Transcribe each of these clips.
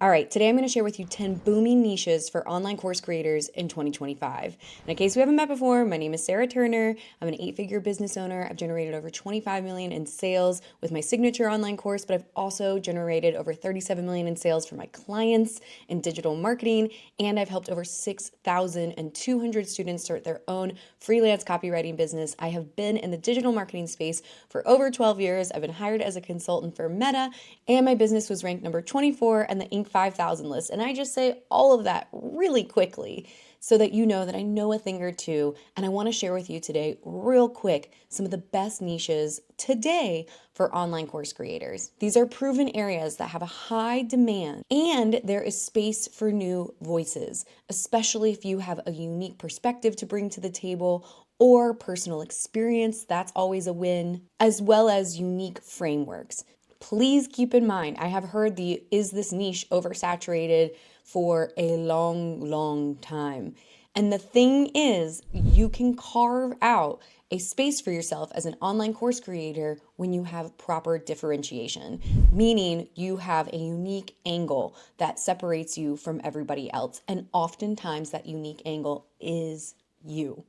All right, today I'm going to share with you 10 booming niches for online course creators in 2025. And in case we haven't met before, my name is Sarah Turner. I'm an 8-figure business owner. I've generated over 25 million in sales with my signature online course, but I've also generated over 37 million in sales for my clients in digital marketing, and I've helped over 6,200 students start their own freelance copywriting business. I have been in the digital marketing space for over 12 years. I've been hired as a consultant for Meta, and my business was ranked number 24 in the Inc. 5,000 list. And I just say all of that really quickly so that you know that I know a thing or two. And I want to share with you today, real quick, some of the best niches today for online course creators. These are proven areas that have a high demand, and there is space for new voices, especially if you have a unique perspective to bring to the table or personal experience. That's always a win, as well as unique frameworks. Please keep in mind, I have heard the "is this niche oversaturated" for a long time. And the thing is, you can carve out a space for yourself as an online course creator when you have proper differentiation, meaning you have a unique angle that separates you from everybody else. And oftentimes that unique angle is you.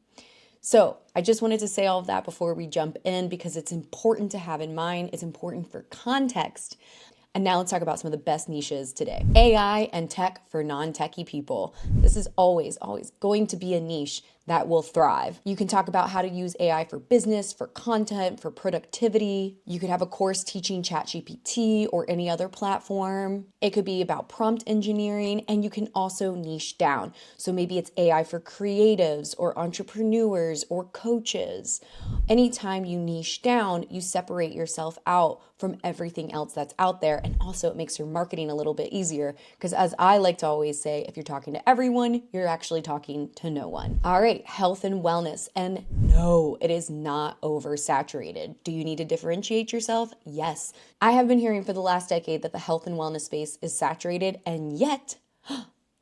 So I just wanted to say all of that before we jump in because it's important to have in mind. It's important for context. And now let's talk about some of the best niches today. AI and tech for non-techie people. This is always going to be a niche that will thrive. You can talk about how to use AI for business, for content, for productivity. You could have a course teaching ChatGPT or any other platform. It could be about prompt engineering, and you can also niche down. So maybe it's AI for creatives or entrepreneurs or coaches. Anytime you niche down, you separate yourself out from everything else that's out there. And also it makes your marketing a little bit easier because, as I like to always say, if you're talking to everyone, you're actually talking to no one. All right, health and wellness. And no, it is not oversaturated. Do you need to differentiate yourself? Yes. I have been hearing for the last decade that the health and wellness space is saturated, and yet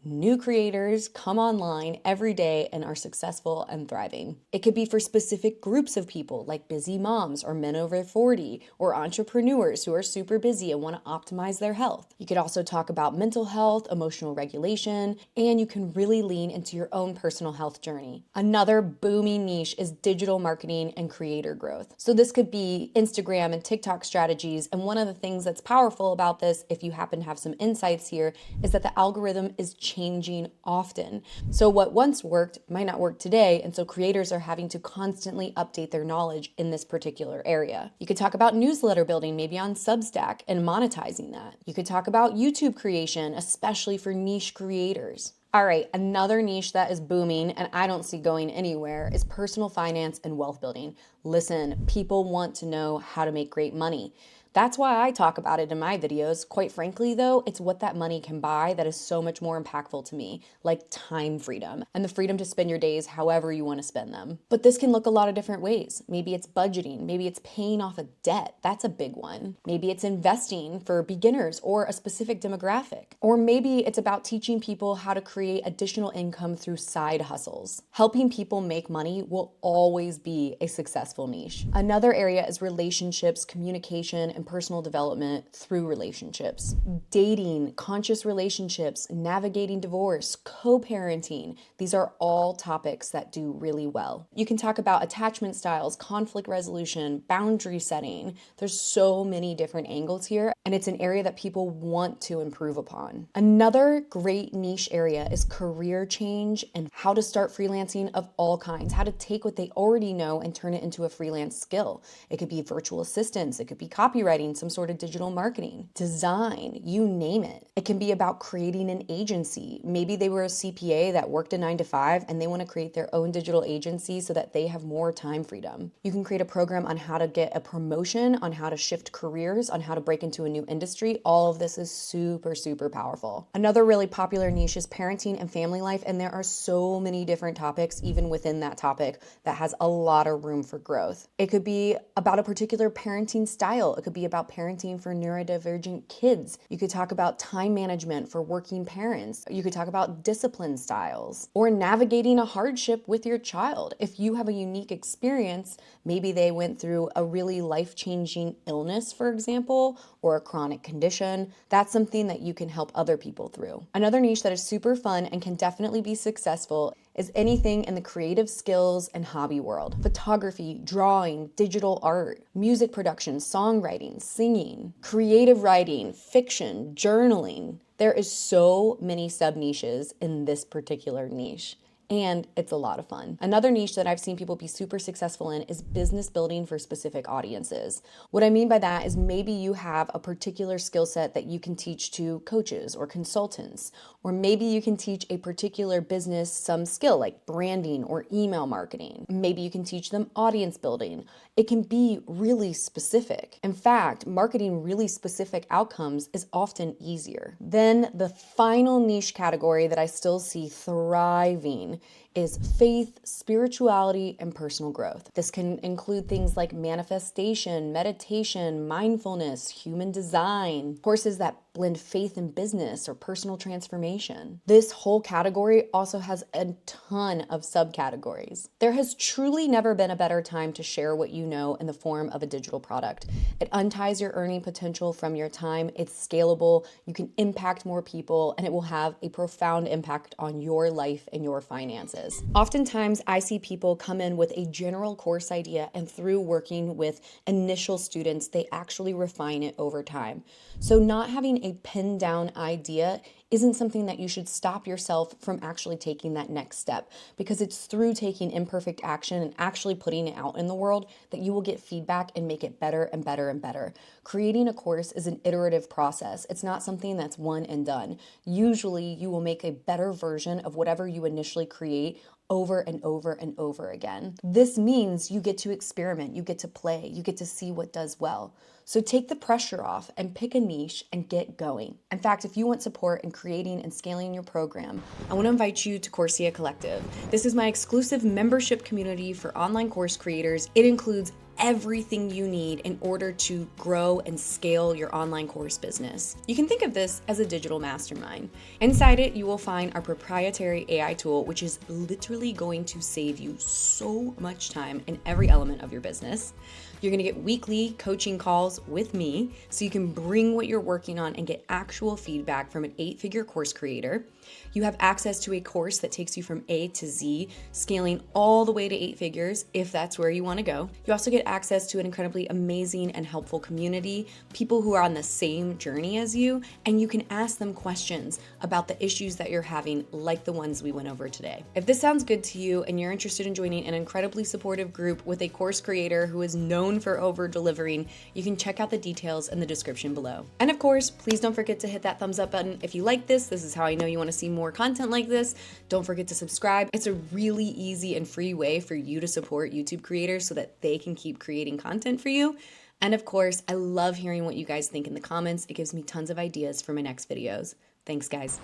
new creators come online every day and are successful and thriving. It could be for specific groups of people like busy moms or men over 40 or entrepreneurs who are super busy and want to optimize their health. You could also talk about mental health, emotional regulation, and you can really lean into your own personal health journey. Another booming niche is digital marketing and creator growth. So this could be Instagram and TikTok strategies. And one of the things that's powerful about this, if you happen to have some insights here, is that the algorithm is changing often. So what once worked might not work today, and so creators are having to constantly update their knowledge in this particular area. You could talk about newsletter building, maybe on Substack, and monetizing that. You could talk about YouTube creation, especially for niche creators. All right, another niche that is booming and I don't see going anywhere is personal finance and wealth building. Listen, people want to know how to make great money. That's why I talk about it in my videos. Quite frankly, though, it's what that money can buy that is so much more impactful to me, like time freedom and the freedom to spend your days however you want to spend them. But this can look a lot of different ways. Maybe it's budgeting. Maybe it's paying off a debt. That's a big one. Maybe it's investing for beginners or a specific demographic. Or maybe it's about teaching people how to create additional income through side hustles. Helping people make money will always be a successful niche. Another area is relationships, communication, and personal development through relationships. Dating, conscious relationships, navigating divorce, co-parenting. These are all topics that do really well. You can talk about attachment styles, conflict resolution, boundary setting. There's so many different angles here, and it's an area that people want to improve upon. Another great niche area is career change and how to start freelancing of all kinds, how to take what they already know and turn it into a freelance skill. It could be virtual assistants, it could be copywriting, some sort of digital marketing, design, you name it. It can be about creating an agency. Maybe they were a CPA that worked a 9 to 5 and they want to create their own digital agency so that they have more time freedom. You can create a program on how to get a promotion, on how to shift careers, on how to break into a new industry. All of this is super powerful. Another really popular niche is parenting and family life, and there are so many different topics even within that topic that has a lot of room for growth. It could be about a particular parenting style. It could be be about parenting for neurodivergent kids. You could talk about time management for working parents. You could talk about discipline styles or navigating a hardship with your child. If you have a unique experience, maybe they went through a really life-changing illness, for example, or a chronic condition, that's something that you can help other people through. Another niche that is super fun and can definitely be successful is anything in the creative skills and hobby world. Photography, drawing, digital art, music production, songwriting, singing, creative writing, fiction, journaling. There is so many sub-niches in this particular niche. And it's a lot of fun. Another niche that I've seen people be super successful in is business building for specific audiences. What I mean by that is maybe you have a particular skill set that you can teach to coaches or consultants, or maybe you can teach a particular business some skill like branding or email marketing. Maybe you can teach them audience building. It can be really specific. In fact, marketing really specific outcomes is often easier. Then the final niche category that I still see thriving is faith, spirituality, and personal growth. This can include things like manifestation, meditation, mindfulness, human design, courses that blend faith and business or personal transformation. This whole category also has a ton of subcategories. There has truly never been a better time to share what you know in the form of a digital product. It unties your earning potential from your time, it's scalable, you can impact more people, and it will have a profound impact on your life and your finances. Oftentimes, I see people come in with a general course idea, and through working with initial students, they actually refine it over time. So not having a pinned down idea isn't something that you should stop yourself from actually taking that next step, because it's through taking imperfect action and actually putting it out in the world that you will get feedback and make it better and better and better. Creating a course is an iterative process. It's not something that's one and done. Usually you will make a better version of whatever you initially create over and over and over again. This means you get to experiment, you get to play, you get to see what does well. So take the pressure off and pick a niche and get going. In fact, if you want support in creating and scaling your program, I want to invite you to Coursia Collective. This is my exclusive membership community for online course creators. It includes everything you need in order to grow and scale your online course business. You can think of this as a digital mastermind. Inside it, you will find our proprietary AI tool, which is literally going to save you so much time in every element of your business. You're going to get weekly coaching calls with me so you can bring what you're working on and get actual feedback from an 8-figure course creator. You have access to a course that takes you from A to Z, scaling all the way to 8 figures if that's where you want to go. You also get access to an incredibly amazing and helpful community, people who are on the same journey as you, and you can ask them questions about the issues that you're having, like the ones we went over today. If this sounds good to you and you're interested in joining an incredibly supportive group with a course creator who is known for over-delivering, you can check out the details in the description below. And of course, please don't forget to hit that thumbs up button if you like this. This is how I know you want to see more content like this. Don't forget to subscribe. It's a really easy and free way for you to support YouTube creators so that they can keep creating content for you. And of course, I love hearing what you guys think in the comments. It gives me tons of ideas for my next videos. Thanks, guys.